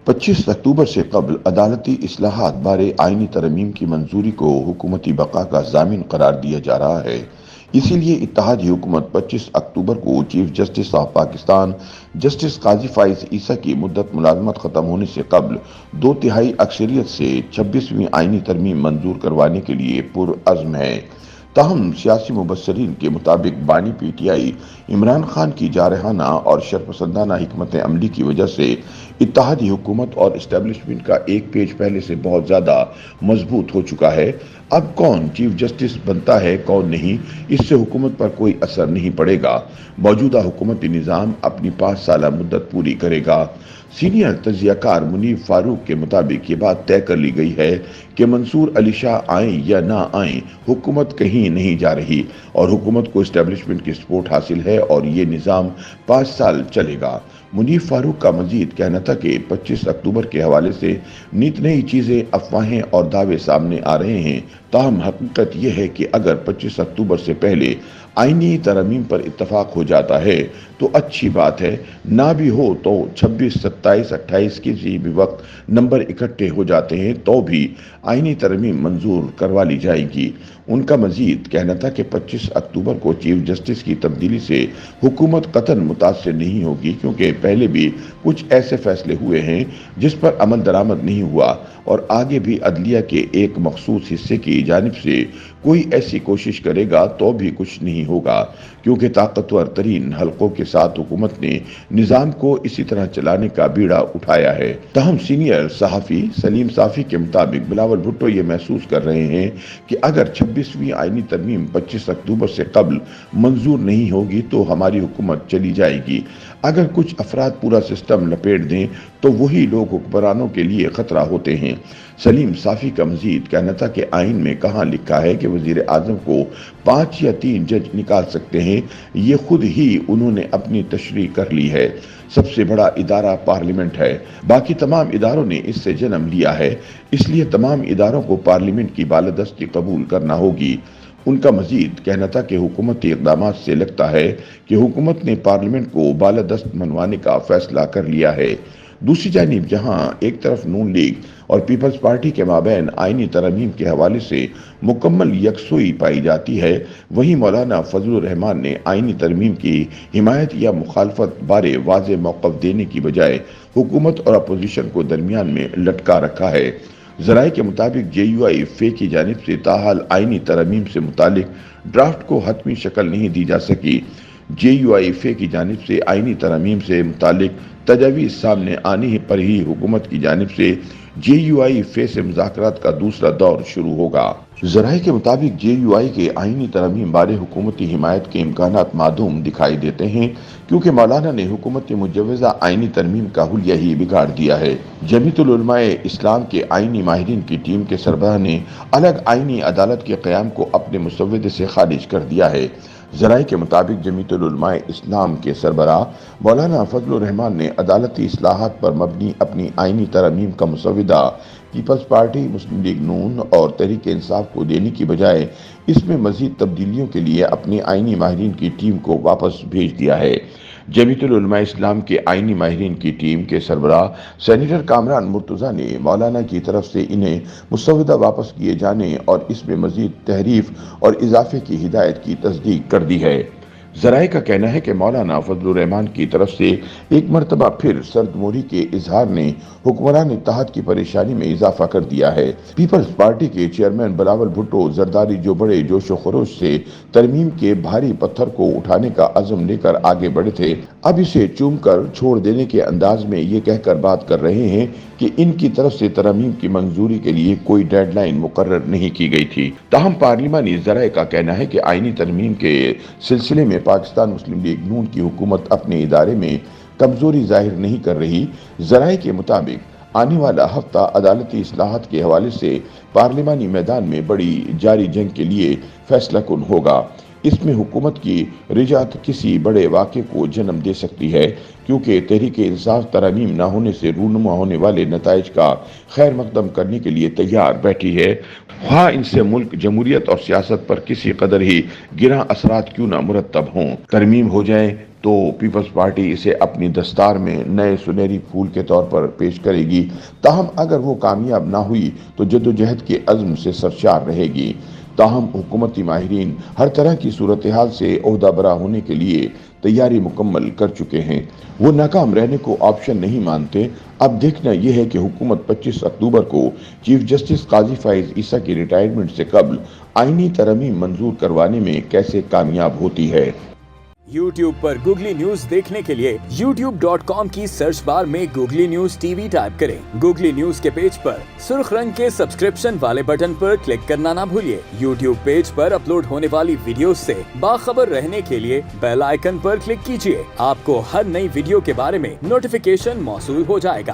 25 اکتوبر سے قبل عدالتی اصلاحات بارے آئینی ترمیم کی منظوری کو حکومتی بقا کا ضامن قرار دیا جا رہا ہے۔ اسی لیے اتحادی حکومت 25 اکتوبر کو chief justice of Pakistan justice قاضی فائز عیسیٰ کی مدت ملازمت ختم ہونے سے قبل 2/3 اکثریت سے 26ویں آئینی ترمیم منظور کروانے کے لیے پرعزم ہے۔ تاہم سیاسی مبصرین کے مطابق بانی P T I Imran Khan کی جارحانہ اور شرپسندانہ حکمت عملی کی وجہ سے اتحادی حکومت اور اسٹیبلشمنٹ کا ایک پیج پہلے سے بہت زیادہ مضبوط ہو چکا ہے۔ اب کون چیف جسٹس بنتا ہے کون نہیں، اس سے حکومت پر کوئی اثر نہیں پڑے گا۔ موجودہ حکومتی نظام اپنی 5 سالہ مدت پوری کرے گا۔ سینئر تجزیہ کار منیب فاروق کے مطابق یہ بات طے کر لی گئی ہے کہ منصور علی شاہ آئیں یا نہ آئیں، حکومت کہیں نہیں جا رہی اور حکومت کو اسٹیبلشمنٹ کی سپورٹ حاصل ہے اور یہ نظام 5 سال چلے گا۔ منیب فاروق کا مزید کہنا تھا کہ 25 اکتوبر کے حوالے سے نت نئی چیزیں، افواہیں اور دعوے سامنے آ رہے ہیں۔ تاہم حقیقت یہ ہے کہ اگر 25 اکتوبر سے پہلے آئینی ترمیم پر اتفاق ہو جاتا ہے تو اچھی بات ہے، نہ بھی ہو تو 26، 27، 28 کسی بھی وقت نمبر اکٹھے ہو جاتے ہیں تو بھی آئینی ترمیم منظور کروا لی جائے گی۔ ان کا مزید کہنا تھا کہ 25 اکتوبر کو چیف جسٹس کی تبدیلی سے حکومت قطعاً متاثر نہیں ہوگی، کیونکہ پہلے بھی کچھ ایسے فیصلے ہوئے ہیں جس پر عمل درآمد نہیں ہوا اور آگے بھی عدلیہ کے ایک مخصوص حصے کی جانب سے کوئی ایسی کوشش کرے گا تو بھی کچھ نہیں ہوگا، کیونکہ طاقتور ترین حلقوں کے ساتھ حکومت نے نظام کو اسی طرح چلانے کا بیڑا اٹھایا ہے۔ تاہم سینئر صحافی سلیم صافی کے مطابق بلاول بھٹو یہ محسوس کر رہے ہیں کہ اگر 26ویں آئینی ترمیم 25 اکتوبر سے قبل منظور نہیں ہوگی تو ہماری حکومت چلی جائے گی۔ اگر کچھ افراد پورا سسٹم لپیٹ دیں تو وہی لوگ حکمرانوں کے لیے خطرہ ہوتے ہیں۔ سلیم صافی کا مزید کہنا تھا کہ آئین میں کہاں لکھا ہے کہ وزیر اعظم کو 5 یا 3 جج نکال سکتے ہیں، یہ خود ہی انہوں نے اپنی تشریح کر لی ہے۔ سب سے بڑا ادارہ پارلیمنٹ ہے، باقی تمام اداروں نے اس سے جنم لیا ہے، اس لیے تمام اداروں کو پارلیمنٹ کی بالادستی قبول کرنا ہوگی۔ ان کا مزید کہنا تھا کہ حکومتی اقدامات سے لگتا ہے کہ حکومت نے پارلیمنٹ کو بالادست منوانے کا فیصلہ کر لیا ہے۔ دوسری جانب جہاں ایک طرف نون لیگ اور پیپلز پارٹی کے مابین آئینی ترمیم کے حوالے سے مکمل یکسوئی پائی جاتی ہے، وہیں مولانا فضل الرحمان نے آئینی ترمیم کی حمایت یا مخالفت بارے واضح موقف دینے کی بجائے حکومت اور اپوزیشن کو درمیان میں لٹکا رکھا ہے۔ ذرائع کے مطابق جے یو آئی فے کی جانب سے تاحال آئینی ترمیم سے متعلق ڈرافٹ کو حتمی شکل نہیں دی جا سکی۔ جے یو آئی فے کی جانب سے آئینی ترمیم سے متعلق تجاویز سامنے آنے پر ہی حکومت کی جانب سے جے یو آئی فے سے مذاکرات کا دوسرا دور شروع ہوگا۔ ذرائع کے مطابق جے یو آئی کے آئینی ترمیم بارے حکومتی حمایت کے امکانات معدوم دکھائی دیتے ہیں، کیونکہ مولانا نے حکومت مجوزہ آئینی ترمیم کا حلیہ ہی بگاڑ دیا ہے۔ جمیعت العلماء اسلام کے آئینی ماہرین کی ٹیم کے سربراہ نے الگ آئینی عدالت کے قیام کو اپنے مسودے سے خارج کر دیا ہے۔ ذرائع کے مطابق جمیعت العلماء اسلام کے سربراہ مولانا فضل الرحمان نے عدالتی اصلاحات پر مبنی اپنی آئینی ترمیم کا مسودہ پیپلز پارٹی، مسلم لیگ نون اور تحریک انصاف کو دینے کی بجائے اس میں مزید تبدیلیوں کے لیے اپنے آئینی ماہرین کی ٹیم کو واپس بھیج دیا ہے۔ جمیعت العلماء اسلام کے آئینی ماہرین کی ٹیم کے سربراہ سینیٹر کامران مرتضیٰ نے مولانا کی طرف سے انہیں مسودہ واپس کیے جانے اور اس میں مزید تحریف اور اضافے کی ہدایت کی تصدیق کر دی ہے۔ ذرائع کا کہنا ہے کہ مولانا فضل الرحمان کی طرف سے ایک مرتبہ پھر سرد موری کے اظہار نے حکمران اتحاد کی پریشانی میں اضافہ کر دیا ہے۔ پیپلز پارٹی کے چیئرمین بلاول بھٹو زرداری جو بڑے جوش و خروش سے ترمیم کے بھاری پتھر کو اٹھانے کا عزم لے کر آگے بڑھے تھے، اب اسے چوم کر چھوڑ دینے کے انداز میں یہ کہہ کر بات کر رہے ہیں کہ ان کی طرف سے ترمیم کی منظوری کے لیے کوئی ڈیڈ لائن مقرر نہیں کی گئی تھی۔ تاہم پارلیمانی ذرائع کا کہنا ہے کہ آئینی ترمیم کے سلسلے میں پاکستان مسلم لیگ نون کی حکومت اپنے ادارے میں کمزوری ظاہر نہیں کر رہی۔ ذرائع کے مطابق آنے والا ہفتہ عدالتی اصلاحات کے حوالے سے پارلیمانی میدان میں بڑی جاری جنگ کے لیے فیصلہ کن ہوگا۔ اس میں حکومت کی رجعت کسی بڑے واقعے کو جنم دے سکتی ہے، کیونکہ تحریک انصاف ترامیم نہ ہونے سے رونما ہونے والے نتائج کا خیر مقدم کرنے کے لیے تیار بیٹھی ہے، خواہ ان سے ملک، جمہوریت اور سیاست پر کسی قدر ہی گراں اثرات کیوں نہ مرتب ہوں۔ ترمیم ہو جائے تو پیپلز پارٹی اسے اپنی دستار میں نئے سنہری پھول کے طور پر پیش کرے گی، تاہم اگر وہ کامیاب نہ ہوئی تو جدوجہد کے عزم سے سرشار رہے گی۔ تاہم حکومتی ماہرین ہر طرح کی صورتحال سے عہدہ برا ہونے کے لیے تیاری مکمل کر چکے ہیں، وہ ناکام رہنے کو آپشن نہیں مانتے۔ اب دیکھنا یہ ہے کہ حکومت 25 اکتوبر کو چیف جسٹس قاضی فائز عیسیٰ کی ریٹائرمنٹ سے قبل آئینی ترمیم منظور کروانے میں کیسے کامیاب ہوتی ہے۔ YouTube پر گوگلی نیوز دیکھنے کے لیے youtube.com کی سرچ بار میں googly news T V type کریں۔ گوگلی نیوز کے پیج پر سرخ رنگ کے سبسکرپشن والے بٹن پر کلک کرنا نہ بھولیے۔ YouTube پیج پر اپلوڈ ہونے والی ویڈیوز سے باخبر رہنے کے لیے بیل آئیکن پر کلک کیجیے۔ آپ کو ہر نئی ویڈیو کے بارے میں نوٹیفیکیشن موصول ہو جائے گا۔